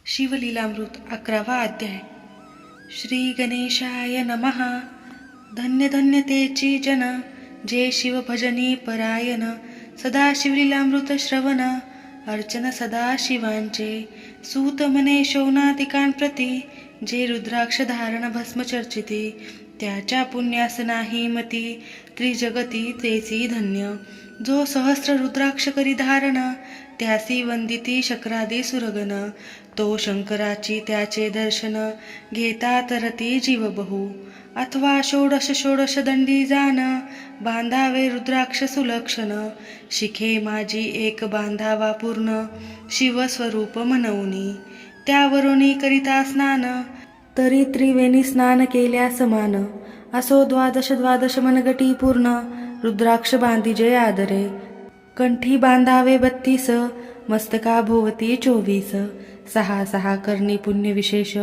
शिवलीलामृत 11वा अध्याय. श्री गणेशाय नमः. धन्य धन्य तेची जन, जे शिव भजनी परायण. सदा शिवलीलामृत श्रवण, अर्चन सदा शिवांचे. सूत मने शौनादिकांप्रती, जे रुद्राक्ष धारण भस्म चर्चिते. त्याच्या पुण्यास नाही मती, त्रिजगती तेसी धन्य. जो सहस्र रुद्राक्ष करी धारण, त्यासी वंदिती शक्रादी सुरगण. तो शंकराची त्याचे दर्शन, घेता तरती जीव बहु. अथवा षोडश षोडश दंडी जाण, बांधावे रुद्राक्ष सुलक्षण. शिखे माझी एक बांधावा पूर्ण, शिवस्वरूप म्हणूनी. त्यावरुनी करिता स्नान, तरी त्रिवेणी स्नान केल्या समान. असो द्वादश द्वादश मनगटी पूर्ण, रुद्राक्ष बांधिजे आदरे. कंठी बांधावे 32, मस्तका भोवती 24. सहा सहा करणी पुण्य विशेष,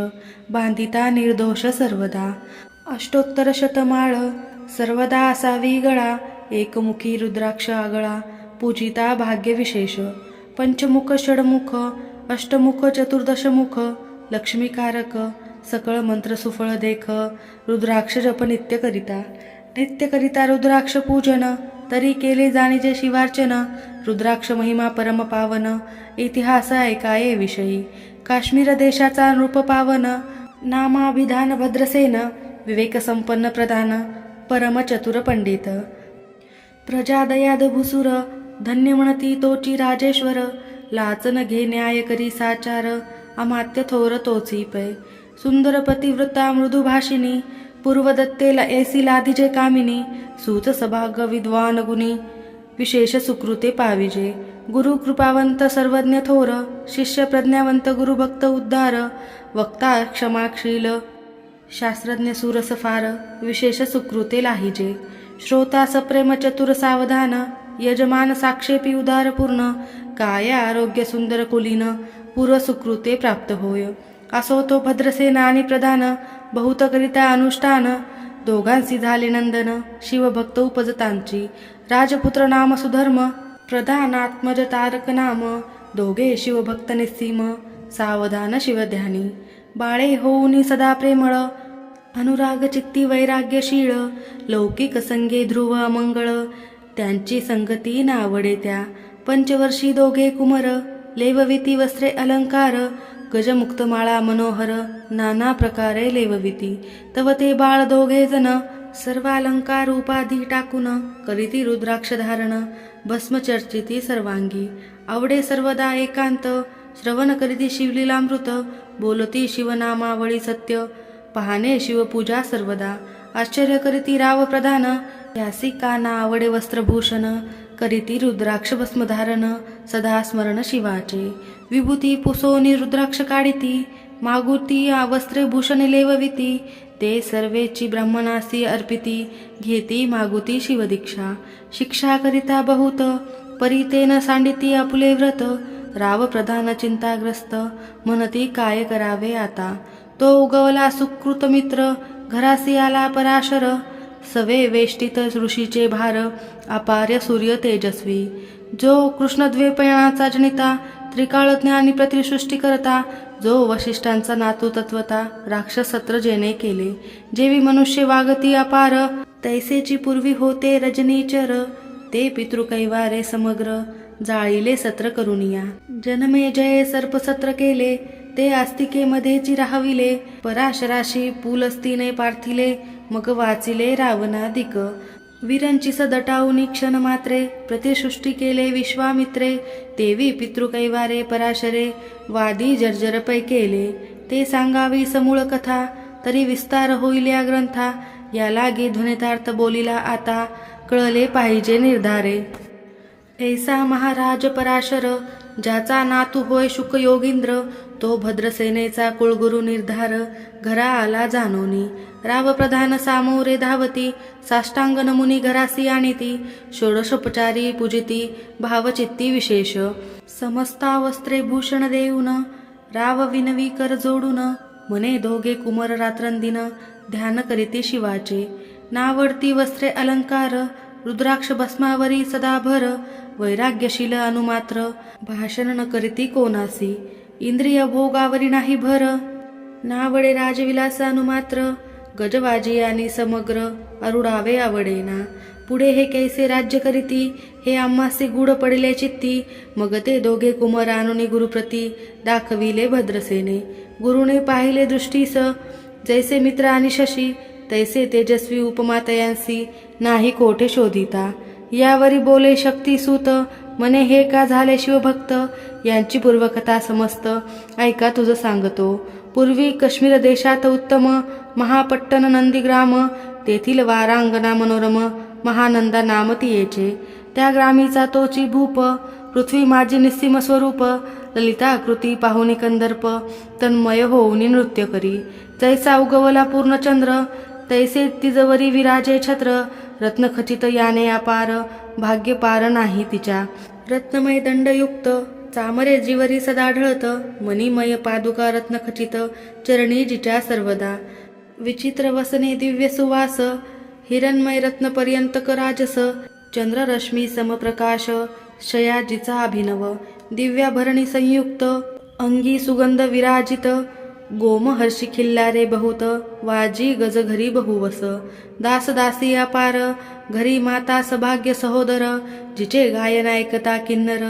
बांधिता निर्दोष सर्वदा. अष्टोत्तर शतमाळ, सर्वदा असावी गळा. एकमुखी रुद्राक्ष आगळा, पूजिता भाग्य विशेष. पंचमुख षडमुख, अष्टमुख चतुर्दशमुख, लक्ष्मीकारक. सकळ मंत्र सुफळ देख, रुद्राक्ष जप नित्य करिता. नित्य करिता रुद्राक्ष पूजन, तरी केले जाणीजे शिवार्चन. रुद्राक्ष महिमा परम पावन, इतिहास ऐकाये विषयी. काश्मीर देशाचा नृप पावन, नामाभिधान भद्रसेन. विवेक संपन्न प्रधान, परम चतुर पंडित. प्रजा दयाद भुसुर, धन्य म्हणती तोची राजेश्वर. लाचन घे न्याय करी साचार, अमात्य थोर तोची पै. सुंदर पतिव्रता मृदुभाषिणी, पूर्वदत्तेला ऐसी लादिजे कामिनी. सूत सभाग विद्वान गुणी, विशेष सुकृते पाविजे. गुरु कृपावंत सर्वज्ञ थोर, शिष्य प्रज्ञावंत गुरुभक्त उद्धार. वक्ता क्षमाशील, शास्त्रज्ञ सुरस फार. विशेष सुकृते लाहिजे. श्रोता सप्रेम चतुर सावधान, यजमान साक्षेपी उदार पूर्ण. काय आरोग्य सुंदर कुलीन, पूर्व सुकृते प्राप्त होय. असो तो भद्रसेन आणि प्रधान, बहुत करिता अनुष्ठान. दोघांसी झाले नंदन, शिवभक्त उपजतांची. राजपुत्र नाम सुधर्म, प्रधानात्मज तारक नाम. दोघे शिवभक्त निस्सीम, सावधान शिवध्यानी. बाळे होऊनी सदा प्रेमळ, अनुराग चित्ती वैराग्यशीळ. लौकिक संगे ध्रुव अमंगळ, त्यांची संगती नावडे त्या. पंचवर्षी दोघे कुमर, लेवविती वस्त्रे अलंकार. गजमुक्त माळा मनोहर, नाना प्रकारे लेवविती. तव ते बाळ दोघे जण, सर्वालंकार उपाधी टाकून. करीती रुद्राक्ष धारण, भस्म चर्चिती सर्वांगी. आवडे सर्वदा एकांत, श्रवण करीती शिवलीलामृत. बोलती शिवनामावळी सत्य, पाहणे शिवपूजा सर्वदा. आश्चर्य करीती राव प्रधान, त्यासी काना आवडे वस्त्रभूषण. करीती रुद्राक्ष भस्मधारण, सदा स्मरण शिवाचे. विभूती पुसोनी रुद्राक्ष काढिती, मागुती वस्त्रे भूषणे लेवविती. ते सर्वेची ब्राह्मणासी अर्पिती, घेती मागुती शिवदीक्षा. शिक्षा करिता बहुत, परितेन सांडिती आपुले व्रत. राव प्रधान चिंताग्रस्त, म्हणती काय करावे आता. तो उगवला सुकृत मित्र, घरासी आला पराशर. सवे वेष्टित ऋषीचे भार, अपार्य सूर्य तेजस्वी. जो कृष्णद्वैपायनाचा जनिता, त्रिकाळ ज्ञानी प्रतिसृष्टी करता. जो वशिष्ठांचा नातू तत्वता, राक्षसत्र जेने केले. जेवी मनुष्य वागती अपार, तैसेची पूर्वी होते रजनीचर. ते पितृकैवारे समग्र, जाळीले सत्र करुनिया. जनमे जये सर्पसत्र केले, ते आस्तिकेमध्येची राहविले. पराशराशी पुलस्तीने पार्थिले, मग वाचिले रावणादिक. वीरांची सदटाऊनी क्षण मात्रे, प्रतिसृष्टी केले विश्वामित्रे. तेवी पितृकैवारे पराशरे, वादी जर्जरपै केले. ते सांगावी समूळ कथा, तरी विस्तार होईल या ग्रंथा. या लागी ध्वनितार्थ बोलिला आता, कळले पाहिजे निर्धारे. ऐसा महाराज पराशर, ज्याचा नातू होय शुक योगींद्र. तो भद्रसेनेचा कुळगुरु निर्धार, घरा आला जाणोनी. राव प्रधान सामोरे धावती, साष्टांग नमुनी घरासी आणिती. षोडशोपचारी पूजिती, भावचित्ती विशेष. समस्ता वस्त्रे भूषण देऊन, राव विनवी कर जोडून. मने दोघे कुमर रात्रंदिन, ध्यान करीती शिवाचे. नावडती वस्त्रे अलंकार, रुद्राक्ष भस्मावरी सदा भर. वैराग्यशील अनुमात्र, भाषण न करीती कोणासी. इंद्रिय भोगावरी नाही भर, नावडे राजविलासानुमात्र, गजवाजी आणि समग्र अरुडावे आवडेना. पुढे हे कैसे राज्य करीती, हे आम्हासी गूढ पडिले चित्ती. मग ते दोघे कुमार आणूनी गुरुप्रती, दाखविले भद्रसेने. गुरुने पाहिले दृष्टीस, जैसे मित्र आणि शशी, तैसे तेजस्वी उपमातयांसी, नाही कोठे शोधिता. यावरी बोले शक्तिसूत, मने हे का झाले शिवभक्त. यांची पूर्वकथा समस्त ऐका तुझ सांगतो. पूर्वी काश्मीर देशात उत्तम, महापट्टण नंदीग्राम, तेथील वारांगना मनोरम, महानंदा नाम तियेचे. त्या ग्रामीचा तोची भूप, पृथ्वी माझी निस्सीम स्वरूप. ललिताकृती पाहुनी कंदर्प, तन्मय होऊनी नृत्य करी. जैसा उगवला पूर्णचंद्र, तैसे तिजवरी विराजे छत्र. रत्नखचित याने अपार, भाग्य पार नाही तिच्या. रत्नमय दंडयुक्त, चामरे जीवरी सदा ढळत. मणिमय पादुका रत्नखचित, चरणी जिच्या सर्वदा. विचित्र वसने दिव्य सुवास, हिरणमय रत्नपर्यंत कराजस. चंद्ररश्मी समप्रकाश, शयाजीचा अभिनव. दिव्याभरणी संयुक्त, अंगी सुगंध विराजित. गोमहर्षी खिल्लारे बहुत, वाजी गज घरी बहुवस. दासदासी अपार, घरी माता सभाग्य सहोदर. जिचे गायन ऐकता किन्नर,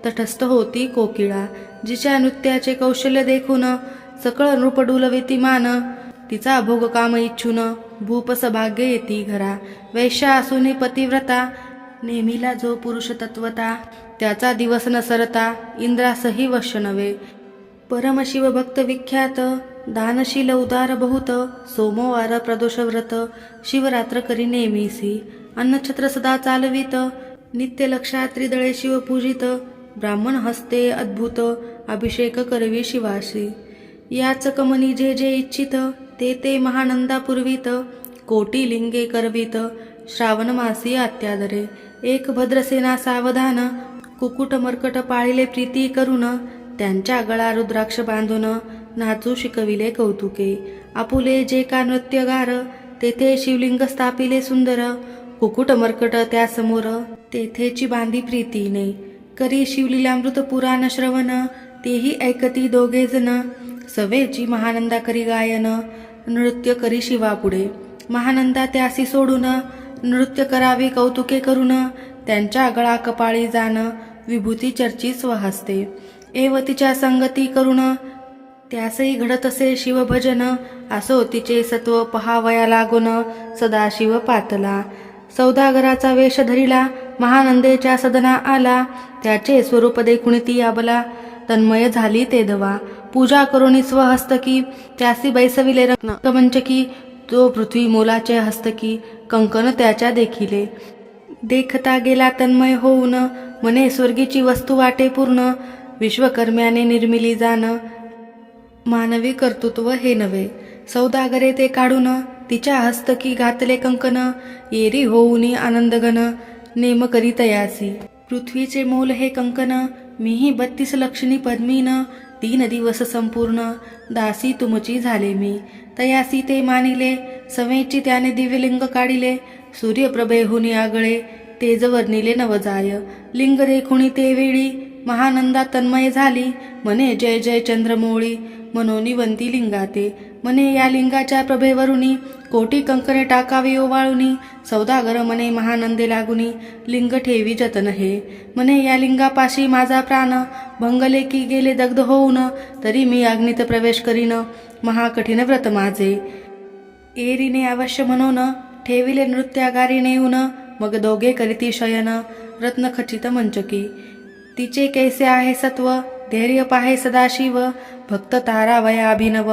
तटस्थ होती कोकिळा. जिच्या नृत्याचे कौशल्य देखून, सकळ नृप डुलविती मान. तिचा भोग काम इच्छून, भूप सभाग्य येती घरा. वैश्या असूनी पतिव्रता, नेमिला जो पुरुष तत्वता. त्याचा दिवस न सरता, इंद्रासही वश नवे. परमशिव भक्त विख्यात, दानशील उदार बहुत. सोमवार प्रदोष व्रत, शिवरात्र करी नेमिसी. अन्नछत्र सदा चालवित, नित्य लक्षात त्रिदळे शिव पूजित. ब्राह्मण हस्ते अद्भुत, अभिषेक करवी शिवाशी. याच कमनी जे जे इच्छित, ते ते महानंदा पुरवित. कोटी लिंगे करवित, श्रावण मासी अत्यादरे. एक भद्रसेना सावधान, कुकुट मर्कट पाळिले प्रीती करून. त्यांच्या गळा रुद्राक्ष बांधून, नाचू शिकविले कौतुके. आपुले जे का नृत्यगार, तेथे शिवलिंग स्थापिले सुंदर. कुकुट मर्कट त्यासमोर, तेथेची बांधी प्रीतीने. करी शिवलीलामृत पुराण श्रवण, तेही ऐकती दोघे जण. सवेची महानंदा करी गायन, नृत्य करी शिवापुढे. महानंदा त्यासी सोडून, नृत्य करावे कौतुके करून. त्यांच्या गळा कपाळी जाण, विभूती चर्ची स्वहस्ते. एवतीच्या संगती करून, त्यासही घडत असे शिवभजन. असो तिचे सत्व पहावया लागून, सदाशिव पातला. सौदागराचा वेश धरिला, महानंदेच्या सदना आला. त्याचे स्वरूप देखुन ती आबला, तन्मय झाली ते दवा. पूजा करुणी स्वहस्तकी, त्यासी बैसविले रत्नमंचकी. तो पृथ्वी मोलाचे हस्तकी, कंकण त्याच्या देखिले. देखता गेला तन्मय होऊन, मने स्वर्गीची वस्तू वाटे पूर्ण. विश्वकर्म्याने निर्मिली जाण, मानवी कर्तृत्व हे नव्हे. सौदागरे ते काढून, तिच्या हस्तकी घातले कंकण. येरी होऊनी आनंदघन, नेम करी तयासी. पृथ्वीचे मोल हे कंकण, मीही 32 लक्षणी पद्मीन. 3 दिवस संपूर्ण, दासी तुमची झाले मी. तयासी ते मानिले, सवेची त्याने दिव्यलिंग काढिले. सूर्यप्रभेहुनी आगळे, तेज वर्णिले नवजाय. लिंग देखुणी ते वेळी, महानंदा तन्मय झाली. मने जय जय चंद्रमौळी, मनोनिवंती लिंगाते. मने या लिंगाच्या प्रभेवरुनी, कोटी कंकणे टाकावी ओवाळुनी. सौदागर मने महानंदे लागुनी, लिंग ठेवी जतन हे. मने या लिंगापाशी माझा प्राण, भंगले की गेले दग्ध होऊन. तरी मी अग्नीत प्रवेश करीन, महाकठीण व्रत माझे. एरीने अवश्य म्हणून, ठेविले नृत्यागारी नेऊन. मग दोघे करीती शयन, रत्नखचित मंचकी. तिचे कैसे आहे सत्व, धैर्य पाहे सदाशिव. भक्त तारावया अभिनव,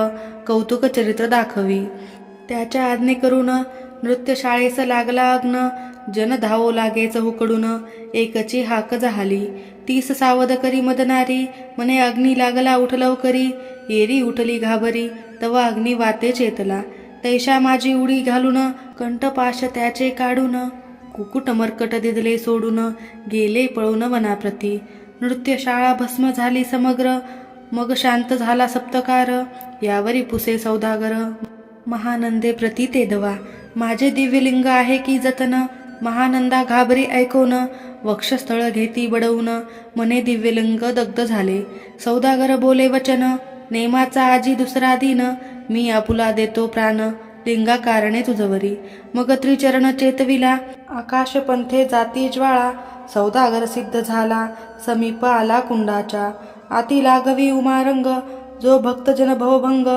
कौतुक चरित्र दाखवी. त्याच्या आज्ञे करून, नृत्यशाळेस लागला अग्न. जन धावो लागेच हुकडून, एकची हाक झाली. 30 सावध करी मदनारी, मने अग्नी लागला उठ लवकरी. येरी उठली घाबरी, तवा अग्नी वाते चेतला. तैशा माझी उडी घालून, कंठपाश त्याचे काढून. कुकुट मर्कट दिदले सोडून, गेले पळून वनाप्रती. नृत्यशाळा भस्म झाली समग्र, मग शांत झाला सप्तकार. यावरी पुसे सौदागर, महानंदे प्रती ते दवा. माझे दिव्यलिंग आहे की जतन, महानंदा घाबरी ऐकून, वक्षस्थळ घेती बडवून, मने दिव्यलिंग दग्ध झाले. सौदागर बोले वचन, नेमाचा आजी दुसरा दिन, मी आपुला देतो प्राण, लिंगा कारणे तुझवरी. मग त्रिचरण चेतविला, आकाश पंथे जाती ज्वाळा, सौदागर सिद्ध झाला, समीप आला कुंडाच्या. आती लागवी उमारंग, जो भक्तजन भवभंग,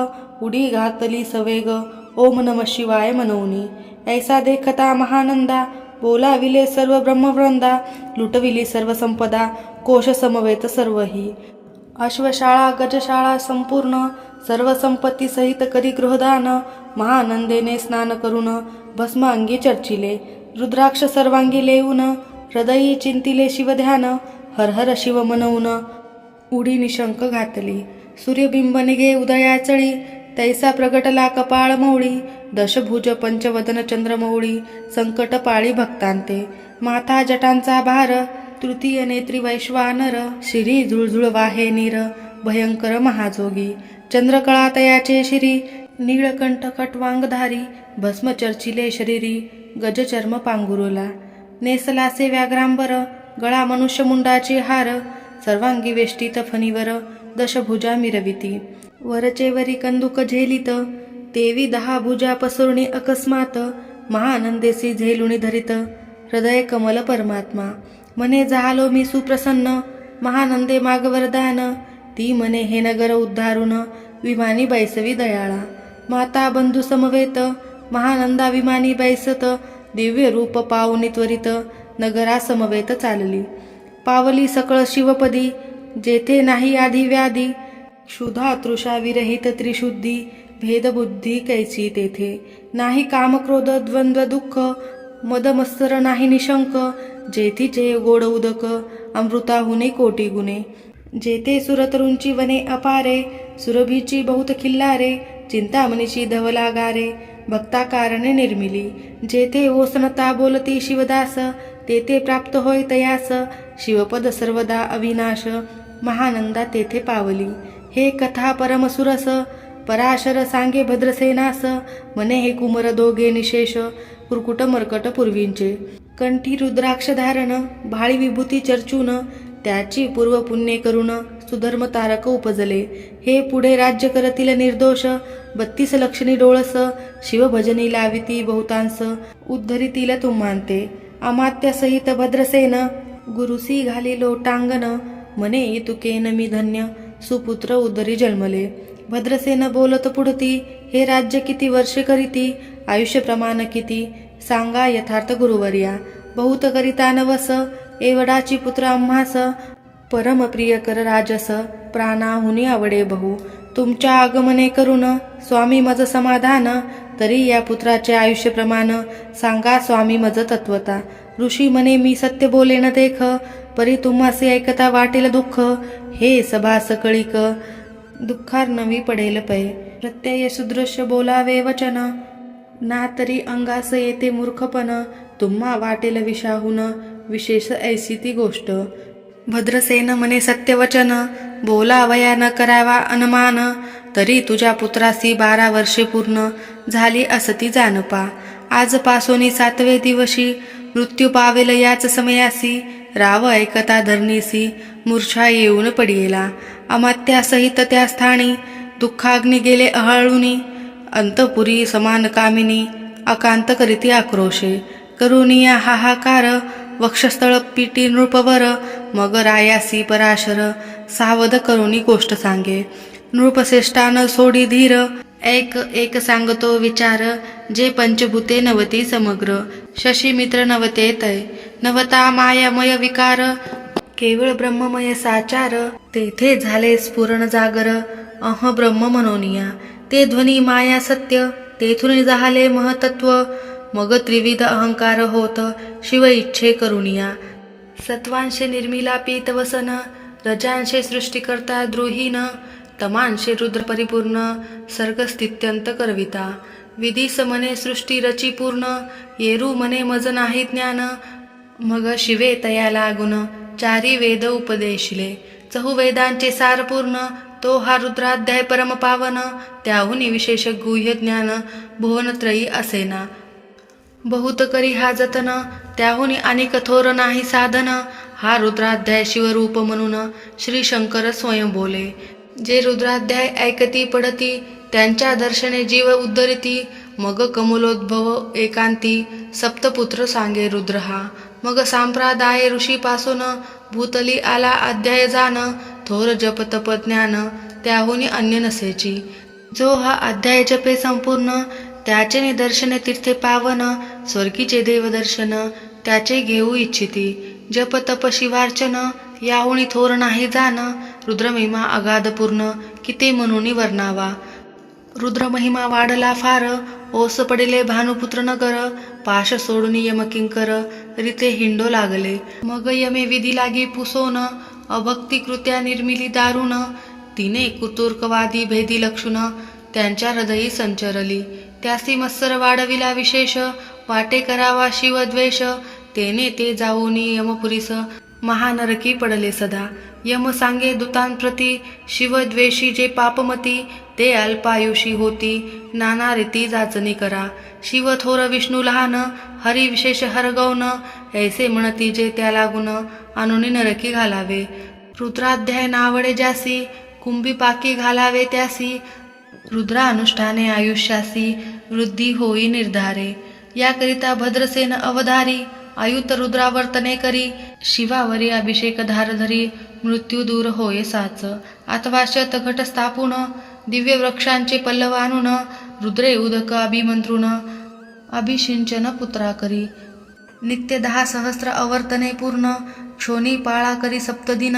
उडी घातली सवेग, ओम नम शिवाय मनवनी. ऐसा देखता महानंदा, बोलाविले सर्व ब्रह्मवृंदा, लुटविली सर्व संपदा, कोश समवेत सर्वही. अश्वशाळा गजशाळा संपूर्ण, सर्व संपत्ती सहित करी गृहदान, महानंदेने स्नान करून, भस्म अंगी चर्चिले, रुद्राक्ष सर्वांगी लेऊन, हृदयी चिंतिले शिवध्यान, हर हर शिव मनवून, उडी निशंक घातली. सूर्यबिंब निघे उदयाचळी, तैसा प्रगटला कपाळ मौळी, दशभुज पंचवदन चंद्रमौळी, संकट पाळी भक्तांते. माथा जटांचा भार, तृतीय नेत्री वैश्वानर, शिरी झुळझुळ वाहे नीर, भयंकर महाजोगी. चंद्रकळा तयाचे शिरी, नीळकंठ कटवांगधारी, भस्म चर्चिले शरीरी, गजचर्म पांघुरला. नेसलासे व्याघ्रांबर, गळा मनुष्यमुंडाचे हार, सर्वांगी वेष्टीत फणीवर, दशभुजा मिरविती. वरचे वरी कंदुक झेलित, तेवी 10 भुजा पसरुणी अकस्मात, महानंदेसी झेलुणी धरित, हृदय कमल परमात्मा. मने झालो मी सुप्रसन्न, महानंदे माग वरदान, ती मने हे नगर उद्धारून, विमानी बैसवी दयाळा. माता बंधू समवेत, महानंदा विमानी बैसत, दिव्य रूप पावनी त्वरित, नगरा समवेत चालली. पावली सकळ शिवपदी, जेथे नाही आधी व्याधी, क्षुधा तृषा विरहित त्रिशुद्धी, भेदबुद्धी कैची तेथे. नाही काम क्रोध द्वंद्व दुःख, मदमत्सर नाही निशंक, जेथीचे गोड उदक, अमृताहुने कोटी गुणे. जेथे सुरतरुंची वने अपारे, सुरभीची बहुत खिल्लारे, चिंतामणीची धवला गारे, भक्ता कारणे निर्मिली. जेथे ओसनता बोलती शिवदास, तेथे प्राप्त होय तयास, शिवपद सर्वदा अविनाश, महानंदा तेथे पावली. हे कथा परमसुरस, पराशर सांगे भद्रसेनास, मने हे कुमर दोघे निशेष, कुरकुट मरकट पूर्वींचे. कंठी रुद्राक्ष धारण, भाळी विभूती चर्चून, त्याची पूर्व पुण्ये करून, सुधर्म तारक उपजले. हे पुढे राज्य करतील निर्दोष, 32 लक्षणी डोळस, शिवभजनी लाविती बहुतांस, उद्धरितील तुम्हांते. अमात्य सहित भद्रसेन, गुरुसी घाली लोटांगण, मने तुकेन मी धन्य, सुपुत्र उदरी जन्मले. भद्रसेन बोलत पुढती, हे राज्य किती वर्षे करीती, आयुष्य प्रमाण किती, सांगा यथार्थ गुरुवर्या. बहुत करिता नवस, एवढाची पुत्र आम्हास, परम प्रिय कर राजस, प्राणाहुनी आवडे बहु. तुमच्या आगमने करून, स्वामी मज समाधान, तरी या पुत्राचे आयुष्य प्रमाण, सांगा स्वामी मज तत्वता. ऋषी मने मी सत्य बोले न देख, परी तुम्हासे ऐकता वाटेल दुःख, हे सभा सकळीक, दुःखार नवी पडेल पै. प्रत्यय सुदृश्य बोलावे वचन, ना तरी अंगास येते मूर्खपण, तुम्हा वाटेल विषाहून, विशेष ऐसी ती गोष्ट. भद्रसेन मने सत्यवचन, बोलावया न करावा अनुमान, तरी तुझ्या पुत्रासी 12 वर्षे पूर्ण, झाली असती जानपा. आजपासोनी 7वे दिवशी, मृत्यू पावेल याच समयासी, राव ऐकता धरणीसी, मूर्छा येऊन पडियेला. अमात्यासहित त्या स्थानी, दुःखाग्नी गेले अहळुनी, अंतपुरी समान कामिनी, अकांत करीती आक्रोशे. करुनिया हाहाकार, वक्षस्थळ पीटी नृपवर, मग रायासी पराशर, सावध करुनी गोष्ट सांगे. नृपश्रेष्ठान सोडी धीर, एक सांगतो विचार, जे पंचभूते नवती समग्र, शशीमित्र नवते तय, नवता मायामय विकार, केवळ ब्रह्ममय साचार, तेथे झाले स्फुरण जागर, अह ब्रह्म मनोनिया. ते ध्वनी माया सत्य, तेथून झाले महतत्व, मग त्रिविध अहंकार होत, शिव इच्छे करुनिया. सत्वांशे निर्मिला पीतवसन, रजांशे सृष्टिकर्ता द्रोहीन, तमांशे रुद्र परिपूर्ण, सर्गस्थित्यंत करविता. विधीस मने सृष्टी रची पूर्ण, येरू मने मज नाही ज्ञान, मग शिवे तया लागून, 4 वेद उपदेशिले. 4 वेदांचे सार पूर्ण, तो हा रुद्राध्याय परम पावन, त्याहुनी विशेष गुह्य ज्ञान, भुवनत्रयी असेना. बहुत करी हा जतन, त्याहुनी आणि कठोर नाही साधन. हा रुद्राध्याय शिवरूप म्हणून श्री शंकर स्वयं बोले. जे रुद्राध्याय ऐकती पडती, त्यांच्या दर्शने जीव उद्धरिती. मग कमलोद्भव एकांती, सप्तपुत्र सांगे रुद्र हा. मग संप्रदाय ऋषीपासून, भूतली आला अध्याय जाण. थोर जप तप ज्ञान, त्याहुनी अन्य नसेची. जो हा अध्याय जपे संपूर्ण, त्याचे निदर्शने तीर्थे पावन. स्वर्गीचे देवदर्शन, त्याचे घेऊ इच्छिती. जप तप शिवार्चन, याहुनी थोर नाही जाण. रुद्रमहिमा अगाध पूर्ण, किती म्हणून वर्णावा. रुद्रमहिमा वाढला फार, ओस पडिले भानुपुत्र नगर. पाश सोडून यमकिंकर, रीते हिंडो लागले. मग यमे विधी लागी पुसोन, अभक्ती कृत्या निर्मिली दारुण. तिने कुतुर्कवादी भेदी लक्षुण, त्यांच्या हृदयी संचरली. त्यासी मत्सर वाढविला विशेष, वाटे करावा शिवद्वेष. तेने ते जाऊनी यमपुरीस, महानरकी पडले सदा. यम सांगे दूतांप्रती, शिवद्वेषी जे पापमती. ते अल्पायुषी होती, नाना रीती जाचणी करा. शिव थोर विष्णू लहान, हरी विशेष हरगौन. ऐसे म्हणती जे त्या लागून, अनुनी नरकी घालावे. रुद्राध्याय नावडे ज्यासी, कुंभी पाकी घालावे त्यासी. रुद्रानुष्ठाने आयुष्यासी, वृद्धी होई निर्धारे. याकरिता भद्रसेन अवधारी, आयुत रुद्रावर्तने करी. शिवावरी अभिषेक धारधरी, मृत्यू दूर होय साच. अथवा शतघट स्थापून, दिव्य वृक्षांचे पल्लव आणून. रुद्रे उदक अभिमंत्रुण, अभिषिंचन पुत्रा करी. नित्य 10 सहस्र अवर्तने पूर्ण, क्षोणी पाळा करी सप्तदिन.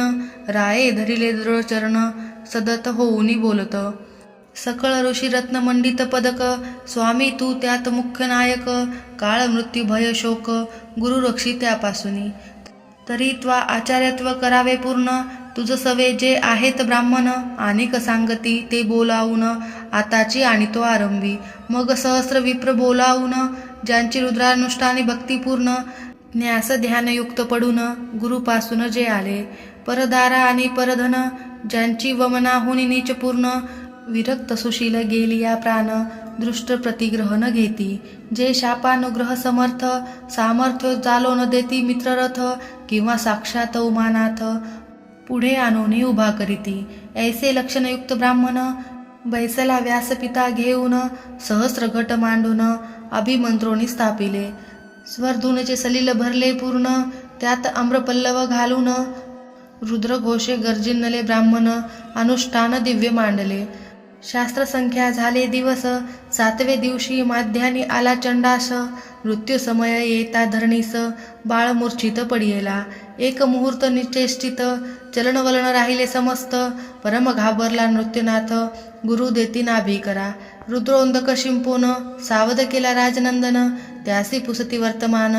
राये धरिले दृढ चरण, सदत होऊनी बोलत. सकळ ऋषी रत्न मंडित पदक, स्वामी तू त्यात मुख्य नायक. काळ मृत्यू भय शोक, गुरु रक्षी त्यापासूनी. तरी त्वा आचार्यत्व करावे पूर्ण, तुझ सवे जे आहेत ब्राह्मण. अनेक सांगती ते बोलावून, आताची आणि तो आरंभी. मग सहस्र विप्र बोलावून, ज्यांची रुद्रानुष्ठाने भक्तिपूर्ण. न्यास ध्यानयुक्त पडून, गुरुपासून जे आले. परदारा आणि परधन, ज्यांची वमनाहुनी नीचपूर्ण. विरक्त सुशील गेलिया प्राण, दृष्ट प्रतिग्रहण घेती. जे शापानुग्रह समर्थ, सामर्थ्य जालो न देती मित्ररथ. किंवा साक्षात उमानाथ, पुढे आणून उभा करीती. ऐसे लक्षणयुक्त ब्राह्मण, बैसला व्यासपिता घेऊन. सहस्र घट मांडून, अभिमंत्रोणी स्थापिले. स्वर्धूनचे सलिल भरले पूर्ण, त्यात आम्रपल्लव घालून. रुद्रघोषे गर्जिनले ब्राह्मण, अनुष्ठान दिव्य मांडले. शास्त्रसंख्या झाले दिवस, 7वे दिवशी माध्यानी आला चंडास. मृत्यू समय येता धरणीस, बाळ मूर्छित पडियेला. एक मुहूर्त निचेष्टित, चलनवलन राहिले समस्त. परम घाबरला नृत्यनाथ, गुरु देती नाभी करा. रुद्रोंदक शिंपोन, सावध केला राजनंदन. त्यासी पुसती वर्तमान,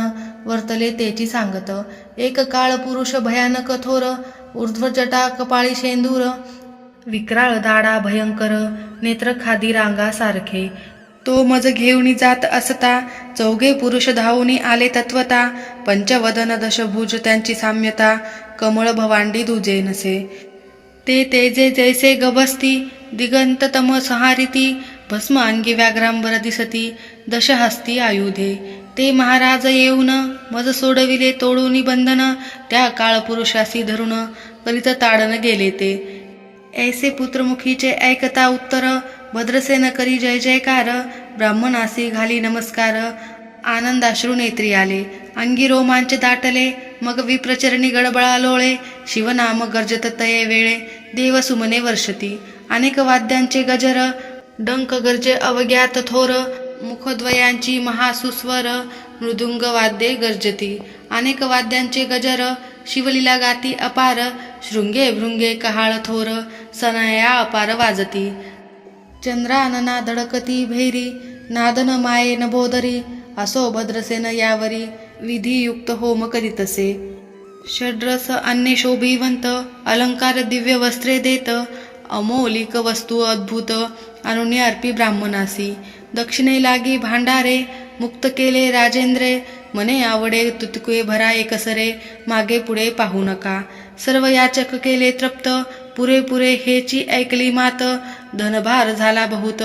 वर्तले तेची सांगत. एक काळ पुरुष भयानक थोर, ऊर्ध्व जटा कपाळी शेंदूर. विक्राळ दाडा भयंकर, नेत्र खादी रांगा सारखे. तो मज घेऊनी जात असता, 4घे पुरुष धावूनी आले तत्वता. पंचवदन दशभुज त्यांची साम्यता, कमळ भवांडी दुजे नसे. ते तेजे जैसे गबस्ती, दिगंत तम संहारिती. भस्म अंगी व्याघ्रांबर दिसती, दशहस्ती आयुधे. ते महाराज येऊन, मज सोडविले तोडूनी बंधन. त्या काळपुरुषासी धरून, करीत ताडन गेले ते. ऐसे पुत्रमुखीचे ऐकता उत्तर, भद्रसेन करी जय जयकार. ब्राह्मणासी घाली नमस्कार, आनंदाश्रू नेत्री आले. अंगी रोमांच दाटले, मग विप्रचरणी गडबळा लोळे. शिवनाम गर्जत तये वेळे, देव सुमने वर्षती. अनेक वाद्यांचे गजर, डंक गर्जे अवग्यात थोर. मुखद्वयांची महासुस्वर, मृदुंग वाद्ये गर्जती. अनेक वाद्यांचे गजर, शिवलीला गाती अपार. शृंगे भृंगे कहाळ थोर, सनया अपार वाजती. चंद्रानना धडकती भैरी, नादन मायेन बोदरी. असो भद्रसेन यावरी, विधियुक्त होम करीतसे. षड्रस अन्य शोभिवंत, अलंकार दिव्य वस्त्रे देत. अमौलिक वस्तू अद्भुत, अनुन्य अर्पी ब्राह्मणासी. दक्षिणे लागी भांडारे, मुक्त केले राजेंद्रे. मने आवडे तुतके भरा एकसरे, मागे पुढे पाहू नका. सर्व याचक केले तृप्त, पुरेपुरे हेची ऐकली मात. धनभार झाला बहुत,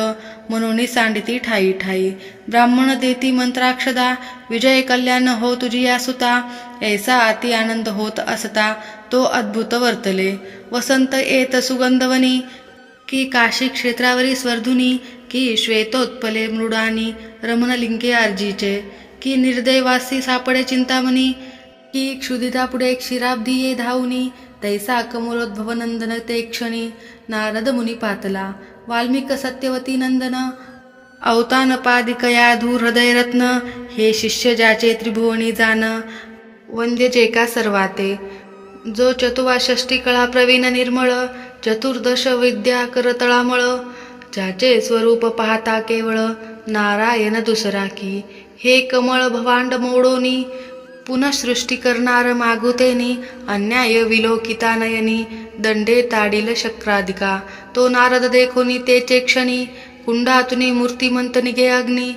म्हणून सांडिती ठाई ठाई. ब्राह्मण देती मंत्राक्षदा, विजय कल्याण हो तुझी या सुता. ऐसा अति आनंद होत असता, तो अद्भुत वर्तले. वसंत येत सुगंधवनी, की काशी क्षेत्रावरी स्वर्धुनी. की श्वेतोत्पले मृडानी, रमणलिंगे अर्जीचे. की निर्दयवासी सापडे चिंतामणी, की क्षुदिता पुढे क्षीराब्दी ये धावनी. तैसा कमलोद्भव नंदन ते क्षणी, नारद मुनी पातला. वाल्मिक सत्यवती नंदन, अवतान पादिकया धूर हृदयरत्न. हे शिष्य ज्याचे त्रिभुवनी जान, वंद्य जे का सर्वाते. जो चतुवाषष्टी कळा प्रवीण निर्मळ, चतुर्दश विद्या करतळामळ. ज्याचे स्वरूप पाहता केवळ, नारायण दुसरा की. हे कमळ भवांड मोडोनी, पुनः सृष्टी करणार मागुतेनी. अन्याय विलोकिता नयनी, दंडे ताडील शक्राधिका. तो नारद देखोनी तेचे क्षणी, कुंडातुनी मूर्तिमंत निगे अग्नी.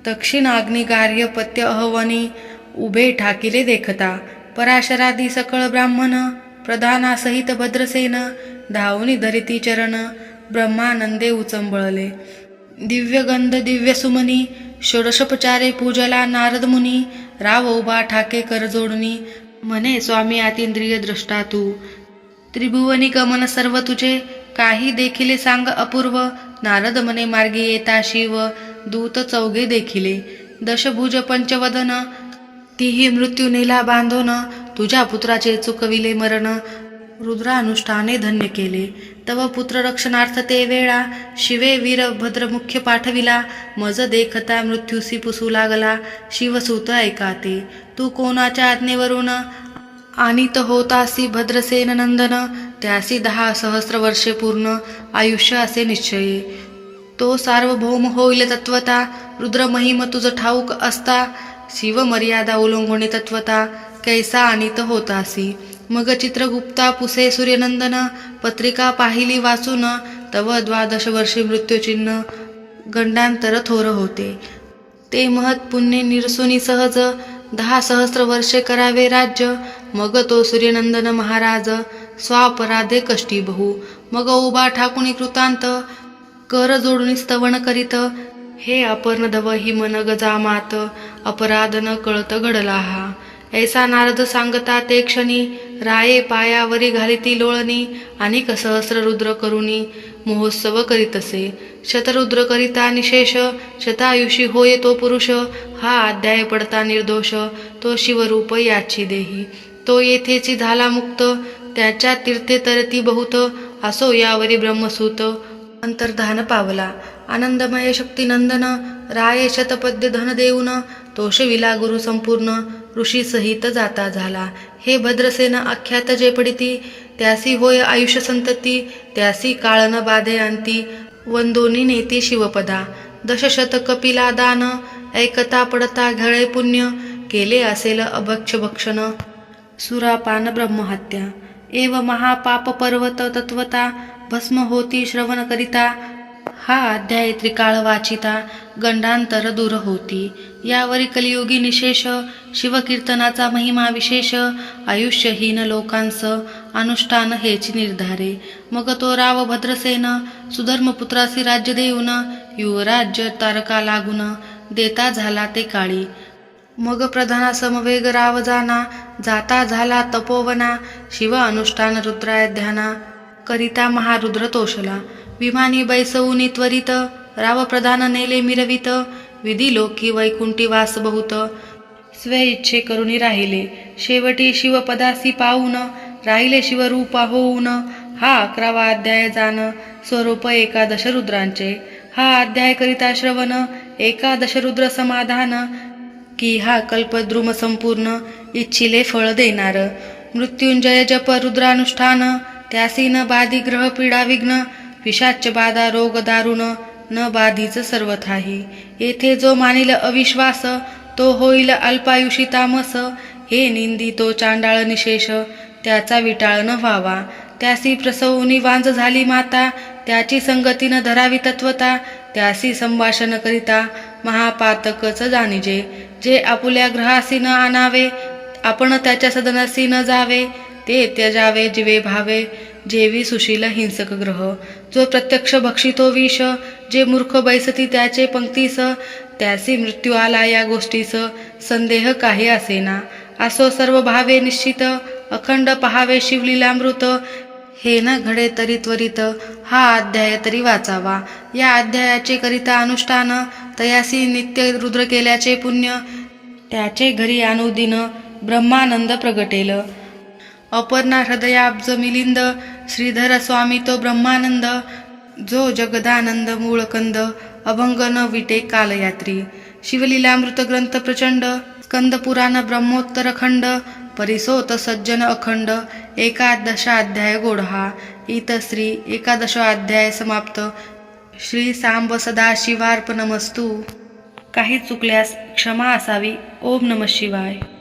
दक्षिणाग्नी गार्हपत्य अहवनी, उभे ठाकिले देखता. पराशरादी सकळ ब्राह्मण, प्रधानासहित भद्रसेन. धावनी धरिती चरण, ब्रह्मानंदे उचंबळले. दिव्यगंध दिव्य सुमनी, षोडशोपचारे पूजला नारद मुनी. राव उभा ठाके कर जोडणी, म्हणे स्वामी आतींद्रिय द्रष्टा तू. त्रिभुवनी गमन सर्व तुझे, काही देखिले सांग अपूर्व. नारद म्हणे मार्गी येता शिव, दूत चौघे देखिले. दशभुज पंचवदन, तीही मृत्यू नेला बांधोन. तुझ्या पुत्राचे चुकविले मरण, रुद्रानुष्ठाने धन्य केले. तव पुत्र रक्षणार्थ ते वेळा, शिवे वीर भद्रमुख्य पाठविला. मज देखता मृत्यूसी पुसू लागला, शिवसूत ऐकाते. तू कोणाच्या आज्ञेवरून आणित होतासी भद्रसेन नंदन. त्यासी 10 सहस्र वर्षे पूर्ण, आयुष्य असे निश्चये. तो सार्वभौम होईल तत्वता, रुद्र महिम तुझ ठाऊक असता. शिव मर्यादा ओलांघुनी तत्वता, कैसा आणित होतासी. मग चित्रगुप्ता पुसे सूर्यनंदन, पत्रिका पाहिली वाचून. तव 12 वर्षे मृत्यूचिन्ह, गंडांतर थोर होते. ते महत् पुण्य निरसुनी सहज, 10 सहस्र वर्षे करावे राज्य. मग तो सूर्यनंदन महाराज, स्वापराधे कष्टी बहु. मग उभा ठाकुनी कृतांत, कर जोडून स्तवन करीत. हे अपर्णधव हि मन गजामात, अपराध न कळत घडला हा. ऐसा नारद सांगता ते क्षणी, राये पायावरी घालिती लोळणी. अनेक सहस्र रुद्र करुणी, महोत्सव करीतसे. शतरुद्र करिता निशेष, शतायुषी होय तो पुरुष. हा अध्याय पडता निर्दोष, तो शिवरूप याची देही. तो येथेची झाला मुक्त, त्याच्या तीर्थे तरती बहुत. असो यावरी ब्रह्मसूत, अंतर्धान पावला. आनंदमय शक्तिनंदन, राये शतपद्य धन देऊन. तोषविला गुरु संपूर्ण, ऋषी सहित जाता झाला. हे भद्रसेन आख्यात जे पडिती, त्यासी होय आयुष्य संतती. त्यासी काळ न बाधे अंती, वंदोनी नेती शिवपदा. 10 कपिला दान, ऐकता पडता घळे पुण्य. केले असेल अभक्ष भक्षण, सुरापान ब्रह्महत्या. एव महापाप पर्वत तत्वता, भस्म होती श्रवण करिता. हा अध्याय त्रिकाळ वाचिता, गंडांतर दूर होती. यावरी कलियुगी निशेष, शिवकीर्तनाचा महिमा विशेष. आयुष्यहीन लोकांस, अनुष्ठान हेची निर्धारे. मग तो राव भद्रसेन, सुधर्मपुत्रासी राज्य देऊन. युवराज्य तारका लागून, देता झाला ते काळी. मग प्रधाना समवेग राव जाना, जाता झाला तपोवना. शिव अनुष्ठान रुद्राय ध्याना, करिता महारुद्र तोषला. विमानी बैसवूनी त्वरित, राव प्रधान नेले मिरवित. विधी लोकी वैकुंठी वास बहुत, स्वे इच्छे करुनी राहिले. शेवटी शिवपदासी पाऊन, राहिले शिवरूपा होऊन. हा 11वा अध्याय जाण, स्वरूप 11 रुद्रांचे. हा अध्याय करिता श्रवण, 11 रुद्र समाधान. की हा कल्पद्रुम संपूर्ण, इच्छिले फळ देणार. मृत्युंजय जप रुद्रानुष्ठान, त्यासी न बाधी ग्रह पीडा विघ्न. पिशाच बाधा रोग दारुण, न बाधीच सर्वथाही. येथे जो मानिल अविश्वास, तो होईल अल्पायुषी तामस. हे निंदी तो चांडाळ निशेष, त्याचा विटाळ न व्हावा. त्यासी प्रसवूनी वांज झाली माता, त्याची संगती न धरावी तत्वता. त्यासी संभाषण करिता, महापातकच जाणिजे. जे आपुल्या ग्रहासी न आणावे, आपण त्याच्या सदनासी न जावे. ते त्यजावे जिवे भावे, जेवी सुशील हिंसक ग्रह. जो प्रत्यक्ष भक्षितो विष, जे मूर्ख बैसती त्याचे पंक्तीस. त्यासी मृत्यू आला या गोष्टीस, संदेह काही असेना. असो सर्व भावे निश्चित, अखंड पहावे शिवलीलामृत. हे न घडे तरी त्वरित, हा अध्याय तरी वाचावा. या अध्यायाचे करिता अनुष्ठान, तयासी नित्य रुद्र केल्याचे पुण्य. त्याचे घरी अनुदिन ब्रह्मानंद प्रगटेल. अपर्णा हृदयाब्ज मिलिंद, श्रीधर स्वामी तो ब्रह्मानंद. जो जगदानंद मूळकंद, अभंग न विटे कालयात्री. शिवलीलामृत ग्रंथ प्रचंड, स्कंद पुराण ब्रह्मोत्तर खंड. परिसोत सज्जन अखंड, एकादशाध्याय गोढा. इतश्री एकादशोऽध्याय समाप्त. श्री सांब सदाशिवार्पणमस्तु. काही चुकल्यास क्षमा असावी. ओम नमः शिवाय.